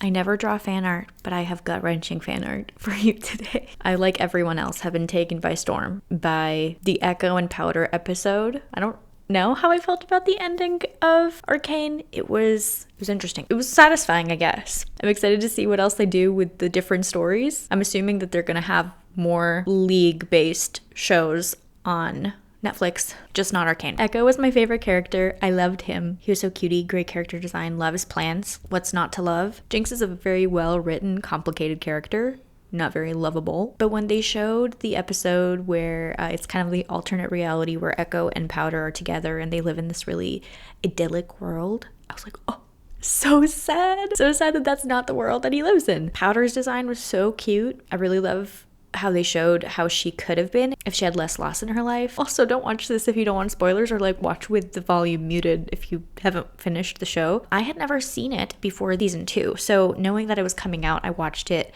I never draw fan art, but I have gut-wrenching fan art for you today. I, like everyone else, have been taken by storm by the Ekko and Powder episode. I don't know how I felt about the ending of Arcane. It was interesting. It was satisfying, I guess. I'm excited to see what else they do with the different stories. I'm assuming that they're gonna have more League-based shows on Netflix, just not Arcane. Ekko was my favorite character. I loved him. He was so cutie, great character design, love his plans. What's not to love? Jinx is a very well-written, complicated character, not very lovable. But when they showed the episode where it's kind of the alternate reality where Ekko and Powder are together and they live in this really idyllic world, I was like, oh, so sad. So sad that that's not the world that he lives in. Powder's design was so cute. I really love how they showed how she could have been if she had less loss in her life. Also, don't watch this if you don't want spoilers, or like watch with the volume muted if you haven't finished the show. I had never seen it before season 2, so knowing that it was coming out, I watched it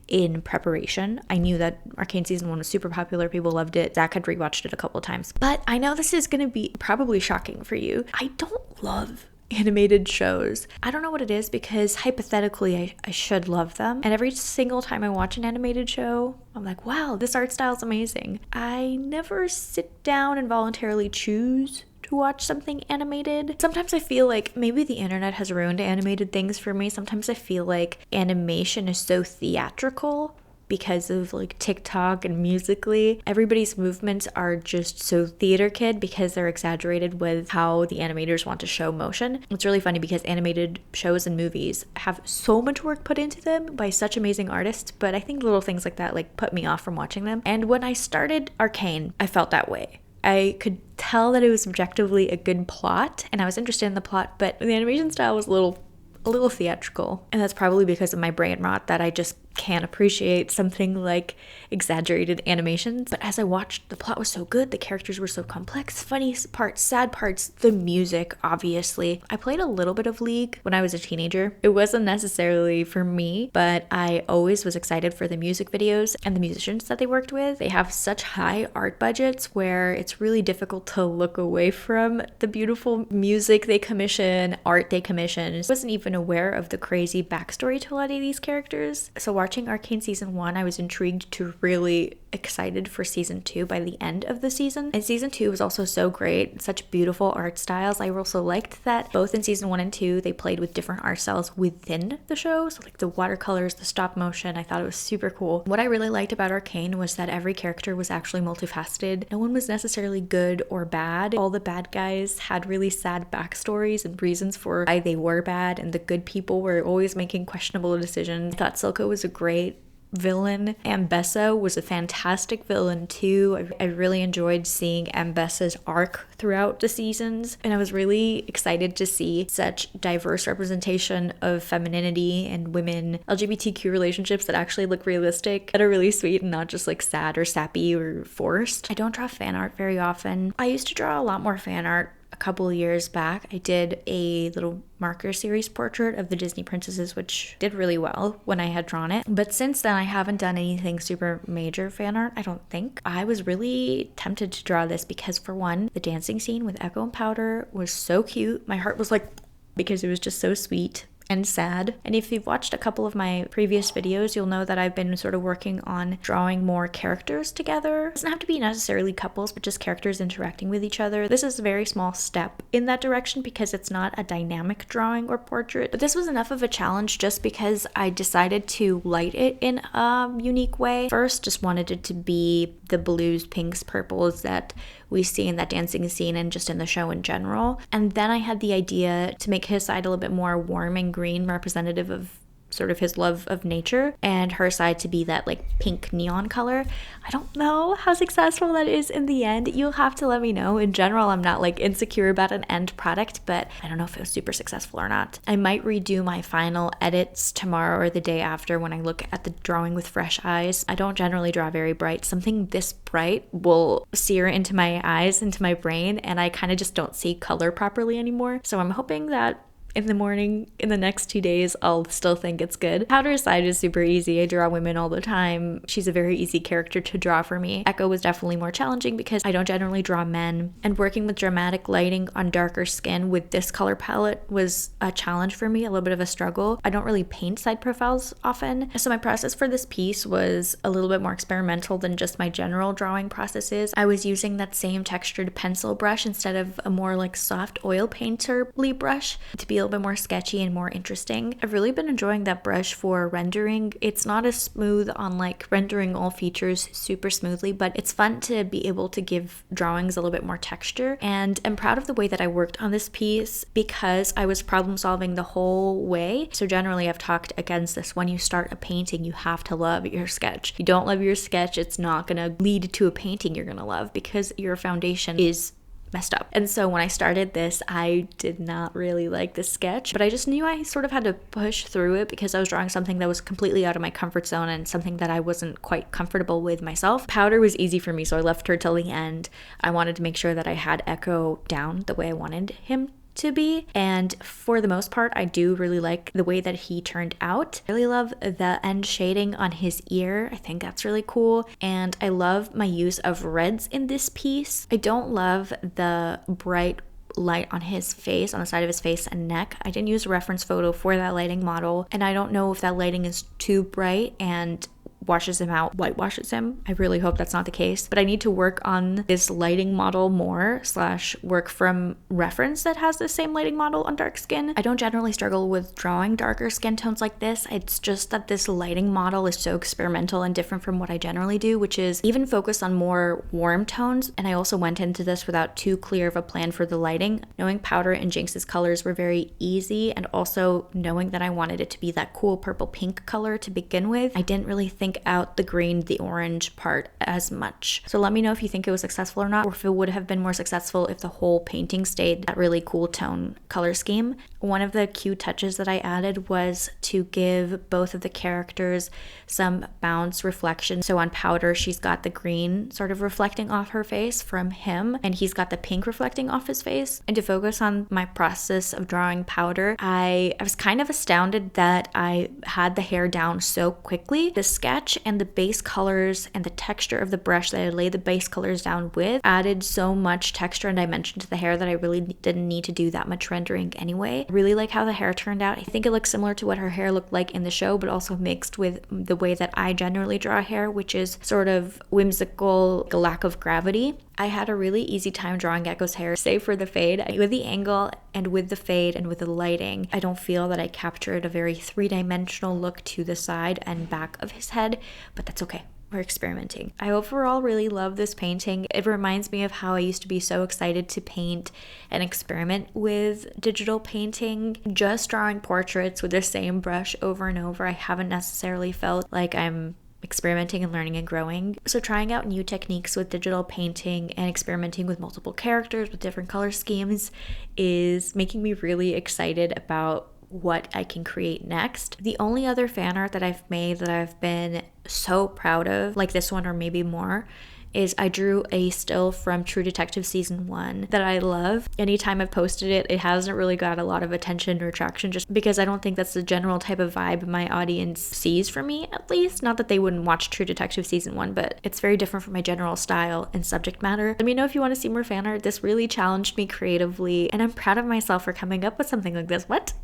in preparation. I knew that Arcane season 1 was super popular, people loved it. Zach had rewatched it a couple times. But I know this is gonna be probably shocking for you. I don't love animated shows. I don't know what it is, because hypothetically I should love them, and every single time I watch an animated show I'm like, wow, this art style is amazing. I never sit down and voluntarily choose to watch something animated. Sometimes I feel like maybe the internet has ruined animated things for me. Sometimes I feel like animation is so theatrical because of like TikTok and Musical.ly. Everybody's movements are just so theater kid because they're exaggerated with how the animators want to show motion. It's really funny because animated shows and movies have so much work put into them by such amazing artists, but I think little things like that like put me off from watching them. And when I started Arcane, I felt that way. I could tell that it was objectively a good plot and I was interested in the plot, but the animation style was a little theatrical. And that's probably because of my brain rot that I just can't appreciate something like exaggerated animations. But as I watched, the plot was so good, the characters were so complex, funny parts, sad parts, the music, obviously. I played a little bit of League when I was a teenager. It wasn't necessarily for me, but I always was excited for the music videos and the musicians that they worked with. They have such high art budgets where it's really difficult to look away from the beautiful music they commission, art they commission. I wasn't even aware of the crazy backstory to a lot of these characters. So watching Arcane season 1, I was intrigued to really excited for season 2 by the end of the season. And season 2 was also so great, such beautiful art styles. I also liked that both in season 1 and 2 they played with different art styles within the show, so like the watercolors, the stop motion. I thought it was super cool. What I really liked about Arcane was that every character was actually multifaceted. No one was necessarily good or bad. All the bad guys had really sad backstories and reasons for why they were bad, and the good people were always making questionable decisions. I thought Silco was a great villain. Ambessa was a fantastic villain too. I really enjoyed seeing Ambessa's arc throughout the seasons, and I was really excited to see such diverse representation of femininity and women, LGBTQ relationships that actually look realistic, that are really sweet and not just like sad or sappy or forced. I don't draw fan art very often. I used to draw a lot more fan art a couple of years back. I did a little marker series portrait of the Disney princesses, which did really well when I had drawn it. But since then, I haven't done anything super major fan art, I don't think. I was really tempted to draw this because, for one, the dancing scene with Ekko and Powder was so cute. My heart was like, because it was just so sweet and sad. And if you've watched a couple of my previous videos, you'll know that I've been sort of working on drawing more characters together. It doesn't have to be necessarily couples, but just characters interacting with each other. This is a very small step in that direction because it's not a dynamic drawing or portrait. But this was enough of a challenge just because I decided to light it in a unique way. First, just wanted it to be the blues, pinks, purples that we see in that dancing scene and just in the show in general. And then I had the idea to make his side a little bit more warm and green, representative of sort of his love of nature, and her side to be that like pink neon color. I don't know how successful that is in the end. You'll have to let me know. In general, I'm not like insecure about an end product, but I don't know if it was super successful or not. I might redo my final edits tomorrow or the day after when I look at the drawing with fresh eyes. I don't generally draw very bright. Something this bright will sear into my eyes, into my brain, and I kind of just don't see color properly anymore. So I'm hoping that in the morning, in the next 2 days, I'll still think it's good. Powder aside is super easy. I draw women all the time. She's a very easy character to draw for me. Ekko was definitely more challenging because I don't generally draw men, and working with dramatic lighting on darker skin with this color palette was a challenge for me, a little bit of a struggle. I don't really paint side profiles often, so my process for this piece was a little bit more experimental than just my general drawing processes. I was using that same textured pencil brush instead of a more like soft oil painterly brush to be a little bit more sketchy and more interesting. I've really been enjoying that brush for rendering. It's not as smooth on like rendering all features super smoothly, but it's fun to be able to give drawings a little bit more texture. And I'm proud of the way that I worked on this piece because I was problem solving the whole way. So generally I've talked against this. When you start a painting, you have to love your sketch. If you don't love your sketch, it's not gonna lead to a painting you're gonna love because your foundation is messed up. And so when I started this, I did not really like the sketch, but I just knew I sort of had to push through it because I was drawing something that was completely out of my comfort zone and something that I wasn't quite comfortable with myself. Powder was easy for me, so I left her till the end. I wanted to make sure that I had Ekko down the way I wanted him to be, and for the most part I do really like the way that he turned out. I really love the end shading on his ear. I think that's really cool, and I love my use of reds in this piece. I don't love the bright light on his face, on the side of his face and neck. I didn't use a reference photo for that lighting model, and I don't know if that lighting is too bright and washes him out, whitewashes him. I really hope that's not the case, but I need to work on this lighting model more / work from reference that has the same lighting model on dark skin. I don't generally struggle with drawing darker skin tones like this. It's just that this lighting model is so experimental and different from what I generally do, which is even focus on more warm tones. And I also went into this without too clear of a plan for the lighting. Knowing Powder and Jinx's colors were very easy, and also knowing that I wanted it to be that cool purple pink color to begin with, I didn't really think out the green, the orange part as much. So let me know if you think it was successful or not, or if it would have been more successful if the whole painting stayed that really cool tone color scheme. One of the cute touches that I added was to give both of the characters some bounce reflection. So on Powder, she's got the green sort of reflecting off her face from him, and he's got the pink reflecting off his face. And to focus on my process of drawing Powder, I was kind of astounded that I had the hair down so quickly. The sketch and the base colors and the texture of the brush that I laid the base colors down with added so much texture and dimension to the hair that I really didn't need to do that much rendering anyway. I really like how the hair turned out. I think it looks similar to what her hair looked like in the show, but also mixed with the way that I generally draw hair, which is sort of whimsical, a lack of gravity. I had a really easy time drawing Ekko's hair, save for the fade. With the angle and with the fade and with the lighting, I don't feel that I captured a very three-dimensional look to the side and back of his head, but that's okay. We're experimenting. I overall really love this painting. It reminds me of how I used to be so excited to paint and experiment with digital painting. Just drawing portraits with the same brush over and over, I haven't necessarily felt like I'm experimenting and learning and growing. So trying out new techniques with digital painting and experimenting with multiple characters with different color schemes is making me really excited about what I can create next. The only other fan art that I've made that I've been so proud of, like this one or maybe more, is I drew a still from True Detective Season 1 that I love. Anytime I've posted it, it hasn't really got a lot of attention or traction just because I don't think that's the general type of vibe my audience sees from me, at least. Not that they wouldn't watch True Detective Season 1, but it's very different from my general style and subject matter. Let me know if you want to see more fan art. This really challenged me creatively, and I'm proud of myself for coming up with something like this. What?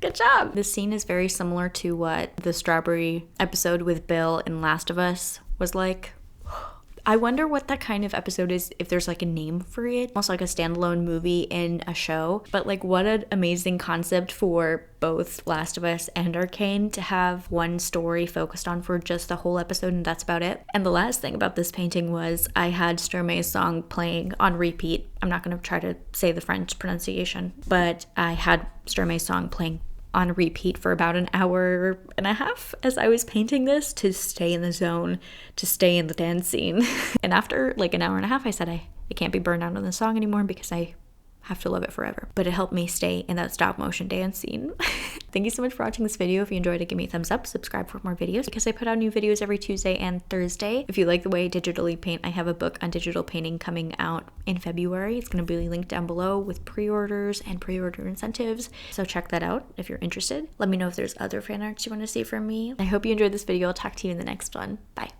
Good job! This scene is very similar to what the strawberry episode with Bill in Last of Us was like. I wonder what that kind of episode is, if there's like a name for it, almost like a standalone movie in a show. But like, what an amazing concept for both Last of Us and Arcane to have one story focused on for just the whole episode, and that's about it. And the last thing about this painting was I had Stromae's song playing on repeat. I'm not going to try to say the French pronunciation, but I had Stromae's song playing on repeat for about an hour and a half as I was painting this to stay in the zone, to stay in the dance scene. And after like an hour and a half, I said I can't be burned out on the song anymore because I Have to love it forever. But it helped me stay in that stop motion dance scene. Thank you so much for watching this video. If you enjoyed it, give me a thumbs up, subscribe for more videos because I put out new videos every Tuesday and Thursday. If you like the way I digitally paint, I have a book on digital painting coming out in February. It's going to be linked down below with pre-orders and pre-order incentives. So check that out if you're interested. Let me know if there's other fan arts you want to see from me. I hope you enjoyed this video. I'll talk to you in the next one. Bye.